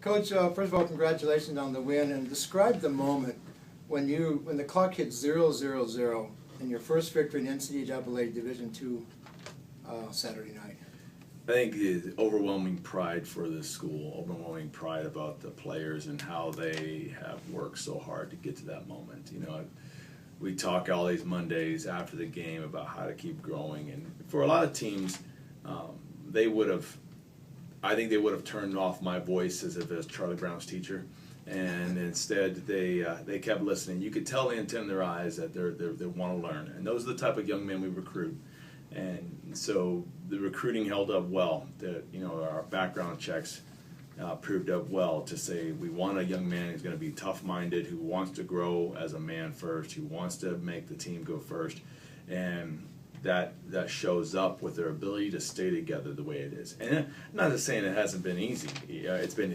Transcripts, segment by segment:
Coach, first of all, congratulations on the win, and describe the moment when the clock hit 0-0-0 in your first victory in NCAA Division II Saturday night. I think the overwhelming pride for this school, overwhelming pride about the players and how they have worked so hard to get to that moment. You know, we talk all these Mondays after the game about how to keep growing, and for a lot of teams, they would have. I think they would have turned off my voice as if it was Charlie Brown's teacher, and instead they kept listening. You could tell the intent in their eyes that they want to learn, and those are the type of young men we recruit. And so the recruiting held up well. Our background checks proved up well to say we want a young man who's going to be tough-minded, who wants to grow as a man first, who wants to make the team go first, and that shows up with their ability to stay together the way it is. And I'm not just saying it hasn't been easy. It's been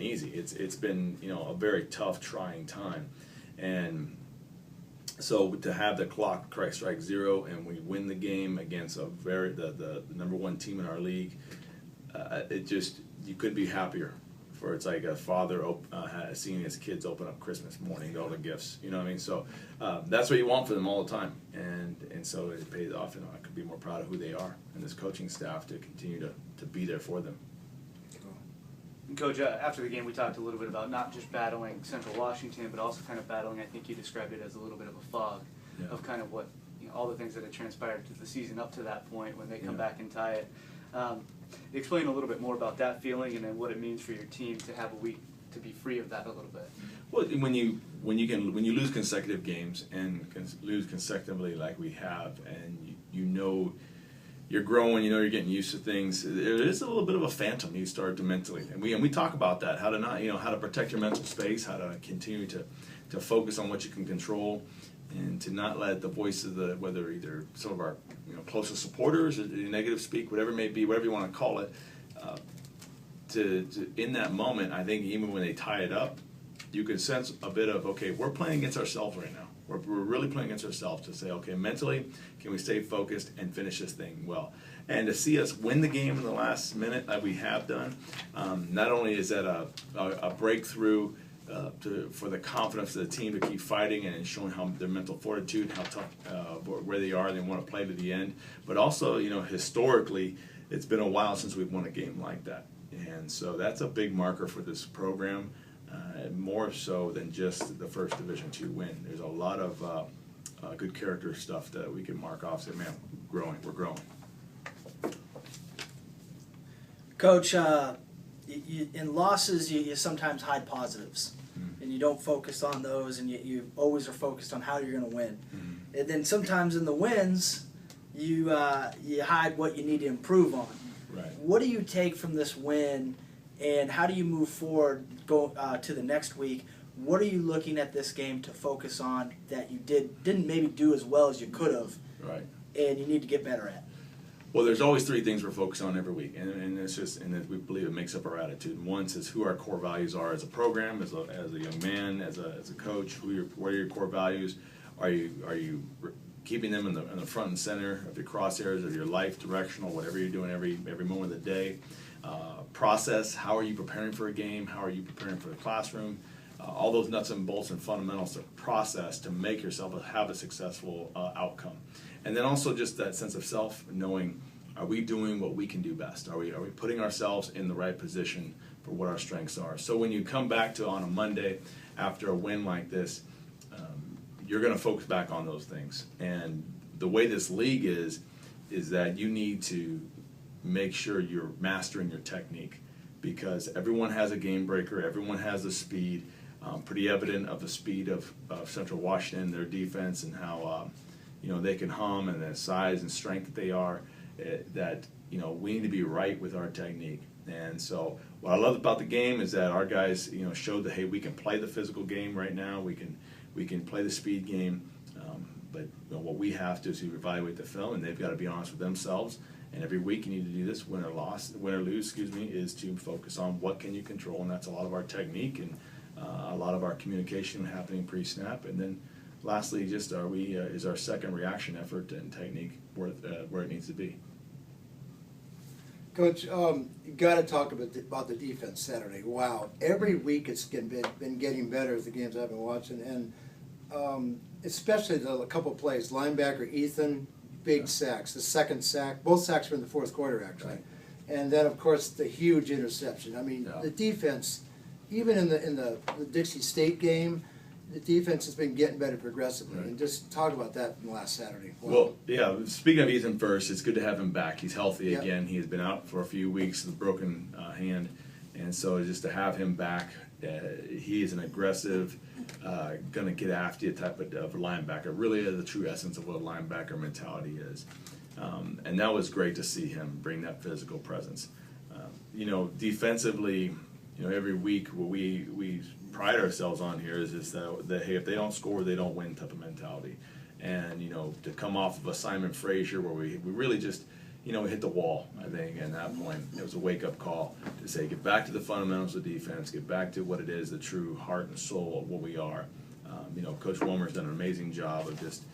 easy. It's been a very tough, trying time, and so to have the clock strike zero and we win the game against the number one team in our league, you couldn't be happier. For it's like a father seeing his kids open up Christmas morning, all the gifts. You know what I mean? So that's what you want for them all the time, and so it pays off. I could be more proud of who they are and this coaching staff to continue to be there for them. And Coach, after the game, we talked a little bit about not just battling Central Washington, but also kind of battling. I think you described it as a little bit of a fog of kind of what all the things that had transpired through the season up to that point when they come back and tie it. Explain a little bit more about that feeling and then what it means for your team to have a week to be free of that a little bit. Well, when you lose consecutive games and lose consecutively like we have, and you know you're growing, you're getting used to things, there is a little bit of a phantom you start to mentally, and we talk about that, how to protect your mental space, how to continue to focus on what you can control, and to not let the voice of whether either some of our closest supporters, or negative speak, whatever it may be, whatever you want to call it, in that moment, I think even when they tie it up, you can sense a bit of, okay, we're playing against ourselves right now. We're really playing against ourselves to say, okay, mentally, can we stay focused and finish this thing well? And to see us win the game in the last minute like we have done, not only is that a breakthrough for the confidence of the team to keep fighting and showing how their mental fortitude, how tough, where they are, and they want to play to the end, but also, historically, it's been a while since we've won a game like that. And so that's a big marker for this program. More so than just the first Division II win. There's a lot of good character stuff that we can mark off. Say, man, we're growing. Coach, in losses, you sometimes hide positives, and you don't focus on those, and you always are focused on how you're going to win. And then sometimes in the wins, you hide what you need to improve on. Right. What do you take from this win? And how do you move forward, go to the next week? What are you looking at this game to focus on that you didn't maybe do as well as you could have, right, and you need to get better at? Well, there's always three things we're focused on every week, and it's just, and we believe it makes up our attitude. And one is who our core values are as a program, as a young man, as a coach. What are your core values? Are you keeping them in the front and center of your crosshairs of your life, directional, whatever you're doing every moment of the day? Process, how are you preparing for a game? How are you preparing for the classroom? All those nuts and bolts and fundamentals of process to make yourself have a successful outcome. And then also just that sense of self, knowing, are we doing what we can do best? Are we putting ourselves in the right position for what our strengths are? So when you come back to on a Monday after a win like this, you're going to focus back on those things. And the way this league is that you need to make sure you're mastering your technique, because everyone has a game breaker, everyone has the speed. Pretty evident of the speed of Central Washington, their defense, and how they can hum, and the size and strength that they are. That we need to be right with our technique. And so what I love about the game is that our guys showed that, hey, we can play the physical game right now. We can play the speed game. But what we have to is to evaluate the film, and they've got to be honest with themselves. And every week you need to do this, win or lose, is to focus on what can you control, and that's a lot of our technique and a lot of our communication happening pre-snap. And then lastly, just is our second reaction effort and technique where it needs to be. Coach, you got to talk about the defense Saturday. Wow, every week it's been getting better as the games I've been watching, and especially a couple plays. Linebacker Ethan, big sacks. The second sack, both sacks were in the fourth quarter actually, Right. and then of course the huge interception. I mean, the defense, even in the Dixie State game, the defense has been getting better progressively. Right. And just talk about that from last Saturday. Wow. Well, yeah, speaking of Ethan first, it's good to have him back. He's healthy Yep. again. He has been out for a few weeks with a broken hand. And so just to have him back, he is an aggressive, going to get after you type of linebacker. Really the true essence of what a linebacker mentality is. And that was great to see him bring that physical presence. Defensively, every week what we pride ourselves on here is that hey, if they don't score, they don't win type of mentality. And to come off of a Simon Frazier where we really just hit the wall, I think, at that point it was a wake-up call to say get back to the fundamentals of defense, get back to what it is, the true heart and soul of what we are. Coach Wilmer's done an amazing job of just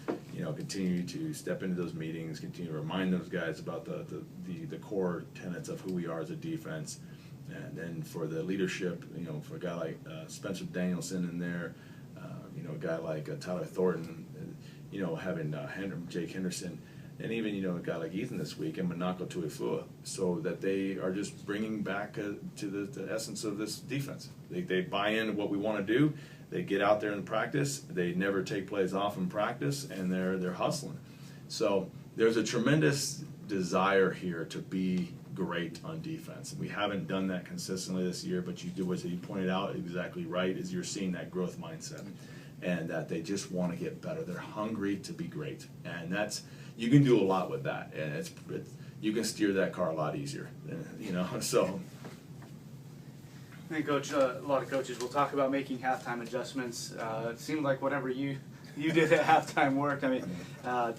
continue to step into those meetings, continue to remind those guys about the core tenets of who we are as a defense. And then for the leadership, for a guy like Spencer Danielson in there, a guy like Tyler Thornton, having Jake Henderson, and even a guy like Ethan this week and Manako Tuifua, so that they are just bringing back to the essence of this defense. They buy into what we want to do. They get out there in practice. They never take plays off in practice, and they're hustling. So there's a tremendous desire here to be great on defense. We haven't done that consistently this year, but you do, as you pointed out exactly right, is you're seeing that growth mindset, and that they just want to get better. They're hungry to be great, and you can do a lot with that, and you can steer that car a lot easier, so. I think, Coach, a lot of coaches will talk about making halftime adjustments. It seemed like whatever you did at halftime worked. I mean,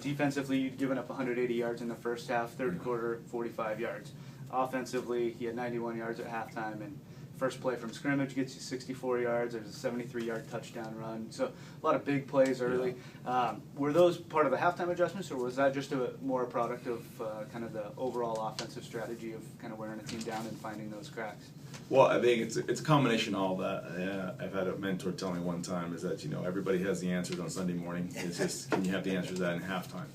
defensively, you'd given up 180 yards in the first half, third quarter, 45 yards. Offensively, he had 91 yards at halftime, and first play from scrimmage gets you 64 yards. There's a 73-yard touchdown run. So a lot of big plays early. Were those part of the halftime adjustments, or was that just more a product of kind of the overall offensive strategy of kind of wearing a team down and finding those cracks? Well, I think it's a combination of all that. I've had a mentor tell me one time is that everybody has the answers on Sunday morning. It's just, can you have the answers to that in halftime?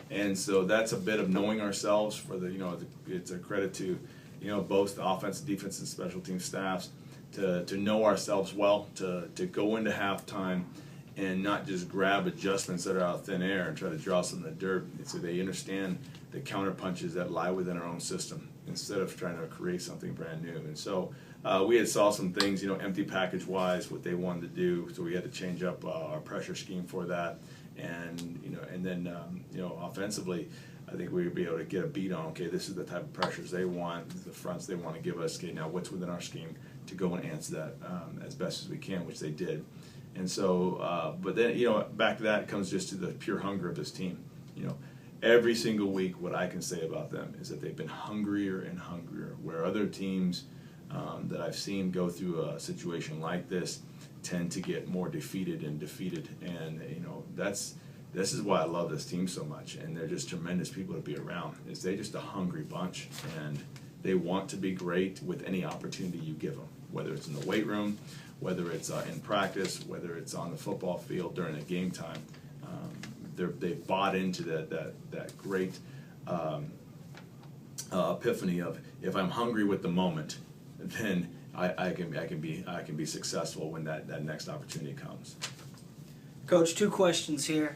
And so that's a bit of knowing ourselves. For it's a credit to both the offense, defense, and special team staffs to know ourselves well, to go into halftime and not just grab adjustments that are out of thin air and try to draw some in the dirt. So they understand the counter punches that lie within our own system instead of trying to create something brand new. And so we had saw some things, empty package wise, what they wanted to do. So we had to change up our pressure scheme for that. And then offensively, I think we would be able to get a beat on, okay, this is the type of pressures they want, the fronts they want to give us. Okay, now what's within our scheme to go and answer that as best as we can, which they did. And so, but then, back to that comes just to the pure hunger of this team. Every single week, what I can say about them is that they've been hungrier and hungrier, where other teams that I've seen go through a situation like this tend to get more defeated. And this is why I love this team so much, and they're just tremendous people to be around. Is they just a hungry bunch, and they want to be great with any opportunity you give them, whether it's in the weight room, whether it's in practice, whether it's on the football field during a game time. They've bought into that great epiphany of, if I'm hungry with the moment, then I can be successful when that next opportunity comes. Coach, two questions here.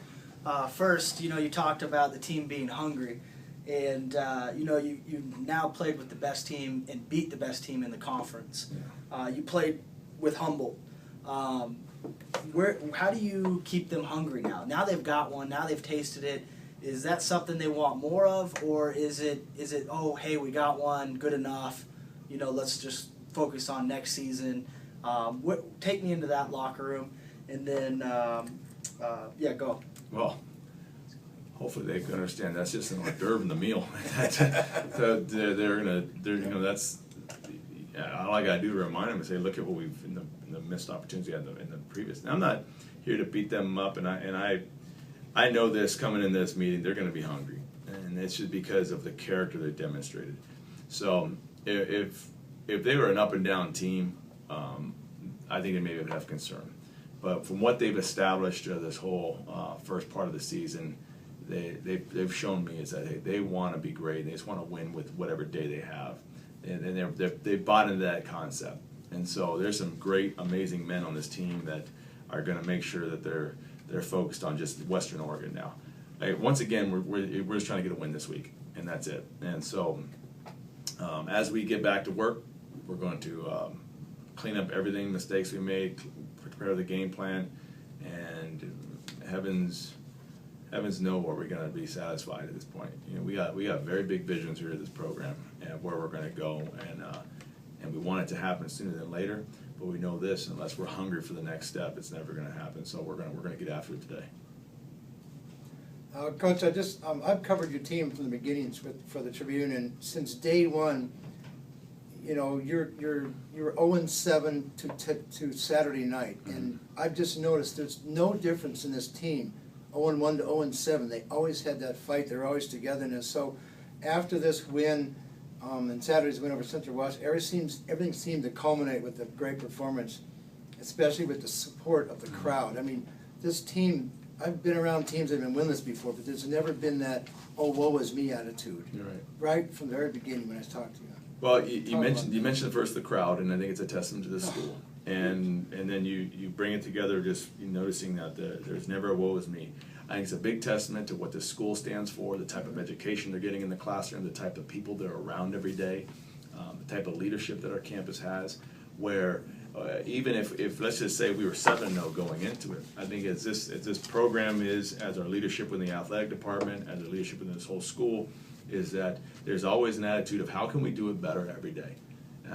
First, you talked about the team being hungry, and you now played with the best team and beat the best team in the conference. Yeah. You played with Humboldt. How do you keep them hungry now? Now they've got one. Now they've tasted it. Is that something they want more of, or is it oh, hey, we got one, good enough? Let's just focus on next season. Take me into that locker room, and then go. Well, hopefully they can understand that's just an hors d'oeuvre in the meal. That's all I got to do to remind them and say, look at what we've in the missed opportunities we had in the previous. Now, I'm not here to beat them up, and I know this coming in this meeting, they're going to be hungry, and it's just because of the character they demonstrated. So if they were an up and down team, I think they maybe would have concern. But from what they've established this whole first part of the season, they've shown me is that hey, they want to be great. They just want to win with whatever day they have, and they've bought into that concept. And so there's some great, amazing men on this team that are going to make sure that they're focused on just Western Oregon now. Once again, we're just trying to get a win this week, and that's it. And so as we get back to work, we're going to clean up everything, mistakes we made, prepare the game plan, and heavens know where we're going to be satisfied at this point. You know, we got very big visions here at this program and where we're going to go, and we want it to happen sooner than later. But we know this: unless we're hungry for the next step, it's never going to happen. So we're going to get after it today. Coach, I've covered your team from the beginning for the Tribune, and since day one, you know, you're 0-7 to Saturday night, and I've just noticed there's no difference in this team, 0-1 to 0-7. They always had that fight. They're always togetherness. So after this win, and Saturday's win over Central Washington, everything seemed to culminate with a great performance, especially with the support of the crowd. I mean, this team. I've been around teams that have been winless before, but there's never been that "oh, woe is me" attitude. You're right. Right from the very beginning when I talked to you. Well, you mentioned first the crowd, and I think it's a testament to the school. And then you bring it together, just noticing that there's never a "woe is me." I think it's a big testament to what the school stands for, the type of education they're getting in the classroom, the type of people they're around every day, the type of leadership that our campus has, where even if let's just say we were 7-0 going into it, I think as this program is, as our leadership in the athletic department, as our leadership in this whole school, is that there's always an attitude of how can we do it better every day?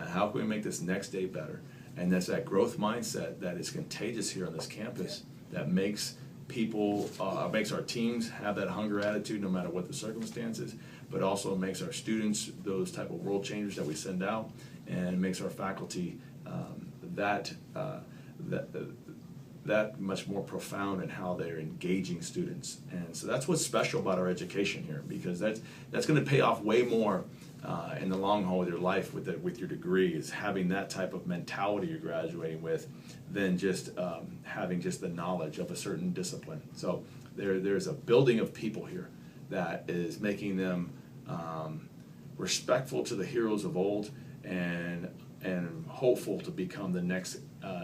How can we make this next day better? And that's that growth mindset that is contagious here on this campus that makes people, makes our teams have that hunger attitude no matter what the circumstances, but also makes our students those type of world changers that we send out, and makes our faculty that much more profound in how they're engaging students. And so that's what's special about our education here, because that's going to pay off way more in the long haul of your life with your degree, is having that type of mentality you're graduating with than just having just the knowledge of a certain discipline. So there's a building of people here that is making them respectful to the heroes of old, and hopeful to become the next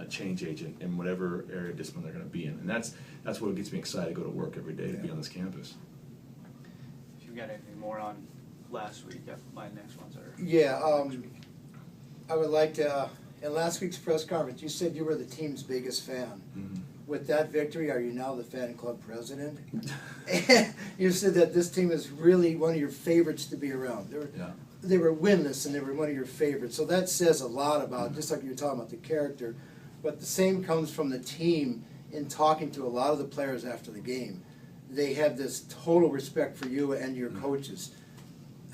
change agent in whatever area of discipline they're going to be in. And that's what gets me excited to go to work every day, to be on this campus. If you've got anything more on last week, my next ones are next week. I would like to, in last week's press conference, you said you were the team's biggest fan. Mm-hmm. With that victory, are you now the fan club president? You said that this team is really one of your favorites to be around. They were winless, and they were one of your favorites. So that says a lot about, just like you were talking about the character, but the same comes from the team in talking to a lot of the players after the game. They have this total respect for you and your coaches.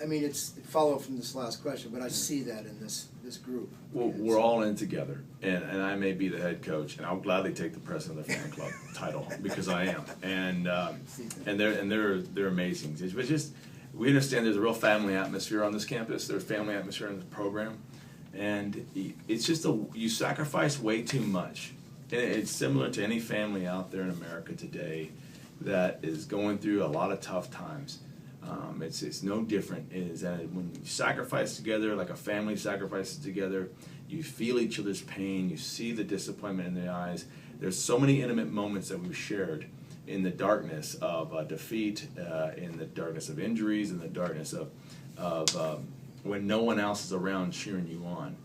I mean, it's follow from this last question, but I see that in this group. Well, we're all in together, and I may be the head coach, and I'll gladly take the president of the fan club title, because I am, and they're amazing. But just we understand there's a real family atmosphere on this campus. There's family atmosphere in this program, and it's just you sacrifice way too much. And it's similar to any family out there in America today that is going through a lot of tough times. It's no different. Is that when you sacrifice together, like a family sacrifices together, you feel each other's pain, you see the disappointment in their eyes. There's so many intimate moments that we've shared in the darkness of defeat, in the darkness of injuries, in the darkness of when no one else is around cheering you on.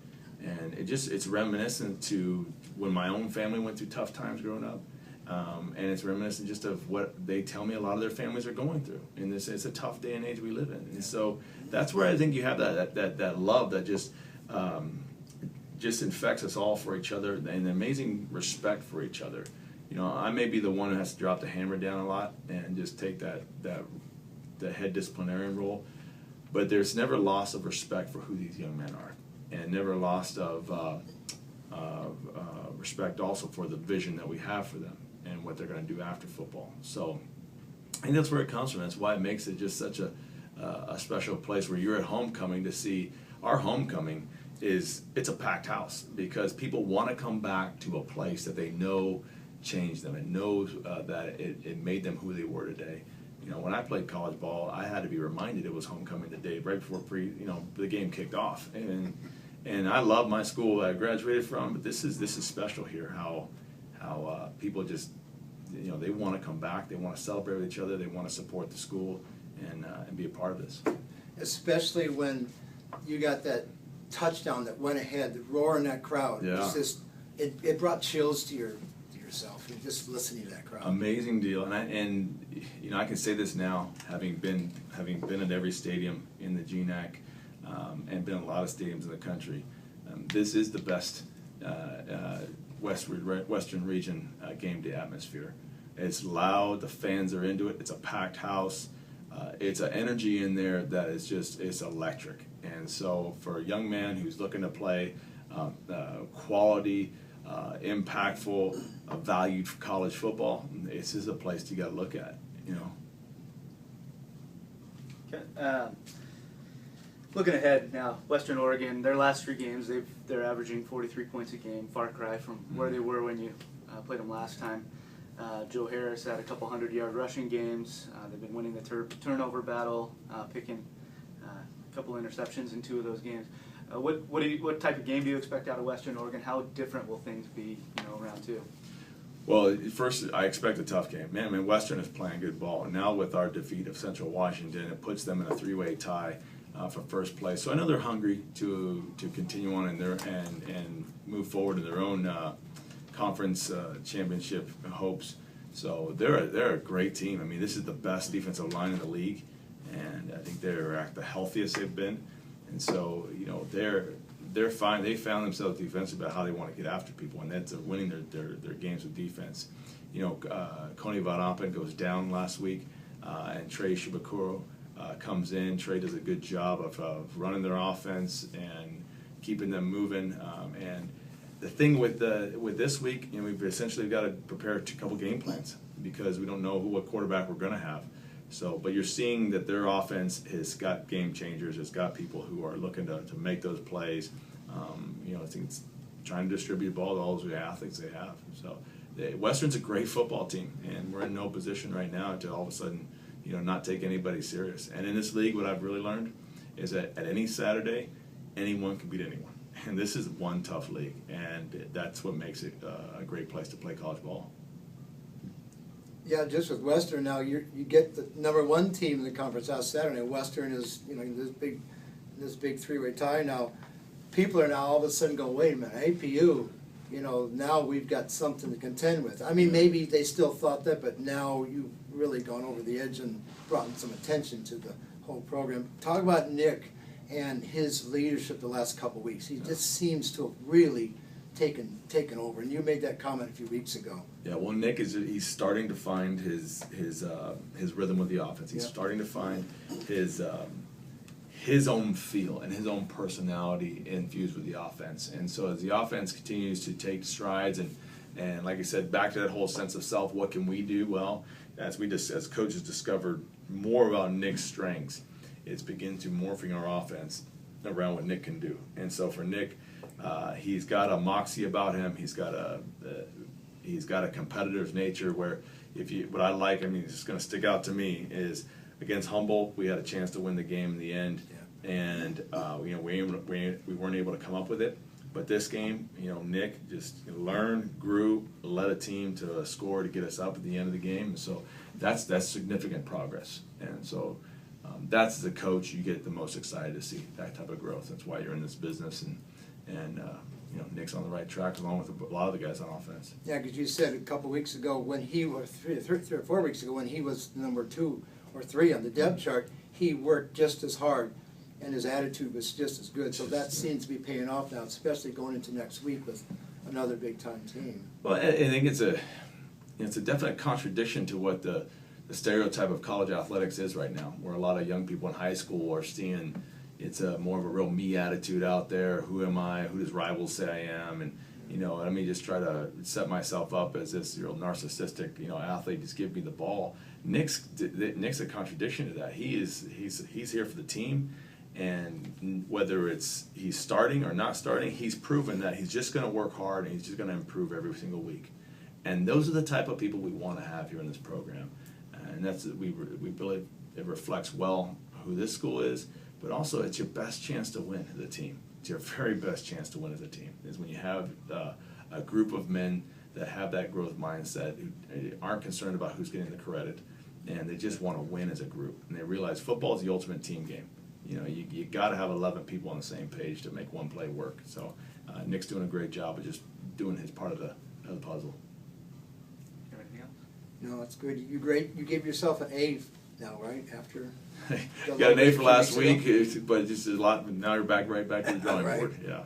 And it's reminiscent to when my own family went through tough times growing up. And it's reminiscent just of what they tell me a lot of their families are going through. And it's a tough day and age we live in. And so that's where I think you have that love that just infects us all for each other, and amazing respect for each other. You know, I may be the one who has to drop the hammer down a lot and just take the head disciplinarian role, but there's never loss of respect for who these young men are, and never loss of respect also for the vision that we have for them and what they're going to do after football. So I think that's where it comes from. That's why it makes it just such a special place where you're at homecoming to see our homecoming it's a packed house because people want to come back to a place that they know changed them and knows that it made them who they were today. You know, when I played college ball, I had to be reminded it was homecoming the day right before the game kicked off. And I love my school that I graduated from, but this is special here. How people just, you know, they want to come back, they want to celebrate with each other, they want to support the school and be a part of this. Especially when you got that touchdown that went ahead, the roar in that crowd. Yeah. It's just, it brought chills to yourself. You're just listening to that crowd. Amazing deal, and you know, I can say this now, having been at every stadium in the GNAC, and been in a lot of stadiums in the country. This is the best Western region game day atmosphere. It's loud, the fans are into it. It's a packed house. It's an energy in there that is it's electric. And so for a young man who's looking to play quality, impactful, valued college football, this is a place you got to look at, you know. Okay. Looking ahead now, Western Oregon, their last 3 games, they're averaging 43 points a game, far cry from where they were when you played them last time. Joe Harris had a couple 100-yard rushing games. They've been winning the turnover battle, picking a couple interceptions in 2 of those games. What type of game do you expect out of Western Oregon? How different will things be, round 2? Well, first, I expect a tough game. Man, I mean, Western is playing good ball. Now with our defeat of Central Washington, it puts them in a 3-way tie for first place. So I know they're hungry to continue on in and move forward in their own conference championship hopes. So they're a great team. I mean, this is the best defensive line in the league, and I think they're the healthiest they've been. And so, they're fine. They found themselves defensively about how they want to get after people, and that's winning their games with defense. Coney Van Appen goes down last week, and Trey Shibakuro comes in. Trey does a good job of running their offense and keeping them moving. And the thing with this week, we've essentially got to prepare a couple game plans because we don't know what quarterback we're going to have. So, but you're seeing that their offense has got game changers. It's got people who are looking to make those plays. I think it's trying to distribute the ball to all those athletes they have. So, Western's a great football team, and we're in no position right now to all of a sudden, not take anybody serious. And in this league, what I've really learned is that at any Saturday, anyone can beat anyone. And this is one tough league, and that's what makes it a great place to play college ball. Yeah, just with Western now, you get the number 1 team in the conference out Saturday. Western is in this big 3-way tie now. People are now all of a sudden going, wait a minute, APU, now we've got something to contend with. I mean, maybe they still thought that, but now you've really gone over the edge and brought some attention to the whole program. Talk about Nick and his leadership the last couple of weeks. He just seems to have really taken over, and you made that comment a few weeks ago. Yeah, well, Nick he's starting to find his rhythm with the offense. He's starting to find his own feel and his own personality infused with the offense. And so as the offense continues to take strides and like I said, back to that whole sense of self, what can we do? Well, as coaches discovered more about Nick's strengths, it's beginning to morphing our offense around what Nick can do. And so for Nick, he's got a moxie about him. He's got a competitive nature where what I like, it's just going to stick out to me is against Humboldt, we had a chance to win the game in the end, and we weren't able to come up with it. But this game, Nick just learned, grew, led a team to a score to get us up at the end of the game. And so that's significant progress. And so that's the coach you get the most excited to see that type of growth. That's why you're in this business, and Nick's on the right track along with a lot of the guys on offense. Yeah, because you said a couple weeks ago when he was 3 or 4 weeks ago when he was number 2 or 3 on the depth chart, he worked just as hard, and his attitude was just as good. So that seems to be paying off now, especially going into next week with another big-time team. Well, I think it's a definite contradiction to what the stereotype of college athletics is right now, where a lot of young people in high school are seeing it's more of a real me attitude out there. Who am I? Who does rivals say I am? And let me just try to set myself up as this real narcissistic athlete. Just give me the ball. Nick's a contradiction to that. He's here for the team, And whether it's he's starting or not starting, he's proven that he's just going to work hard and he's just going to improve every single week. And those are the type of people we want to have here in this program. And that's we believe it reflects well who this school is, but also it's your best chance to win as a team. It's your very best chance to win as a team, is when you have a group of men that have that growth mindset, who aren't concerned about who's getting the credit, and they just want to win as a group. And they realize football is the ultimate team game. You know, you got to have 11 people on the same page to make one play work. So Nick's doing a great job of just doing his part of the puzzle. You have anything else? No, that's good. You great. You gave yourself an A now, right? After Got an A for last week, but just a lot. Now you're right back to the drawing Right. board. Yeah.